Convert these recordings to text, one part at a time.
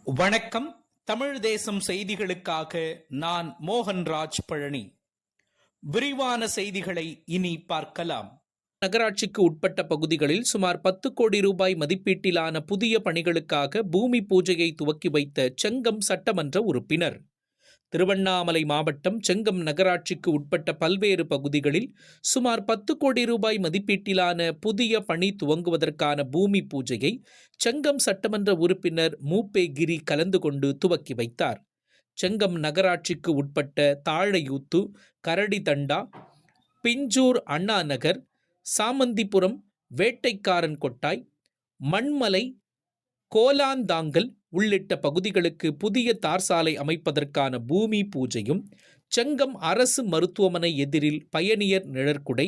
வணக்கம். தமிழ் தேசம் செய்திகளுக்காக நான் மோகன்ராஜ் பழனி. விரிவான செய்திகளை இனி பார்க்கலாம். நகராட்சிக்கு உட்பட்ட பகுதிகளில் சுமார் 10 கோடி ரூபாய் மதிப்பீட்டிலான புதிய பணிகளுக்காக பூமி பூஜையை துவக்கி வைத்த செங்கம் சட்டமன்ற உறுப்பினர். திருவண்ணாமலை மாவட்டம் செங்கம் நகராட்சிக்கு உட்பட்ட பல்வேறு பகுதிகளில் சுமார் 10 கோடி ரூபாய் மதிப்பீட்டிலான புதிய பணி துவங்குவதற்கான பூமி பூஜையை செங்கம் சட்டமன்ற உறுப்பினர் மூப்பே கிரி கலந்து கொண்டு துவக்கி வைத்தார். செங்கம் நகராட்சிக்கு உட்பட்ட தாழையூத்து, கரடிதண்டா, பிஞ்சூர் அண்ணா நகர், சாமந்திபுரம், வேட்டைக்காரன் கொட்டாய், மண்மலை, கோலாந்தாங்கல் உள்ளிட்ட பகுதிகளுக்கு புதிய தார் சாலை அமைப்பதற்கான பூமி பூஜையும், செங்கம் அரசு மருத்துவமனை எதிரில் பயணியர் நிழற்குடை,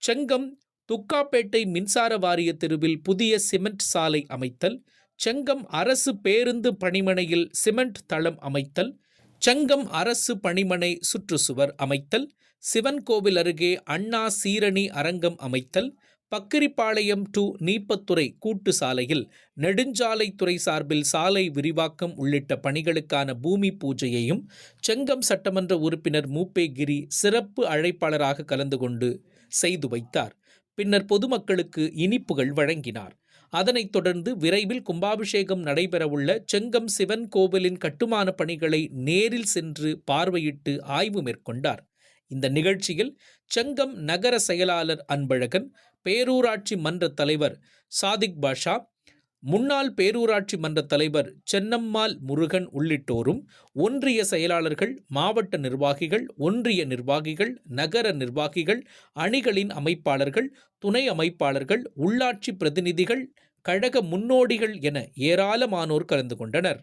செங்கம் துக்காப்பேட்டை மின்சார வாரிய தெருவில் புதிய சிமெண்ட் சாலை அமைத்தல், செங்கம் அரசு பேருந்து பணிமனையில் சிமெண்ட் தளம் அமைத்தல், செங்கம் அரசு பணிமனை சுற்றுச்சுவர் அமைத்தல், சிவன் கோவில் அருகே அண்ணா சீரணி அரங்கம் அமைத்தல், பக்கிரிப்பாளையம் டு நீப்பத்துறை கூட்டு சாலையில் நெடுஞ்சாலைத்துறை சார்பில் சாலை விரிவாக்கம் உள்ளிட்ட பணிகளுக்கான பூமி பூஜையையும் செங்கம் சட்டமன்ற உறுப்பினர் மூப்பே கிரி சிறப்பு அழைப்பாளராக கலந்து கொண்டு செய்து வைத்தார். பின்னர் பொதுமக்களுக்கு இனிப்புகள் வழங்கினார். அதனைத் தொடர்ந்து விரைவில் கும்பாபிஷேகம் நடைபெறவுள்ள செங்கம் சிவன் கோவிலின் கட்டுமான பணிகளை நேரில் சென்று பார்வையிட்டு ஆய்வு மேற்கொண்டார். இந்த நிகழ்ச்சியில் செங்கம் நகர செயலாளர் அன்பழகன், பேரூராட்சி மன்ற தலைவர் சாதிக் பாஷா, முன்னாள் பேரூராட்சி மன்ற தலைவர் சென்னம்மாள் முருகன் உள்ளிட்டோரும், ஒன்றிய செயலாளர்கள், மாவட்ட நிர்வாகிகள், ஒன்றிய நிர்வாகிகள், நகர நிர்வாகிகள், அணிகளின் அமைப்பாளர்கள், துணை அமைப்பாளர்கள், உள்ளாட்சி பிரதிநிதிகள், கழக முன்னோடிகள் என ஏராளமானோர் கலந்து கொண்டனர்.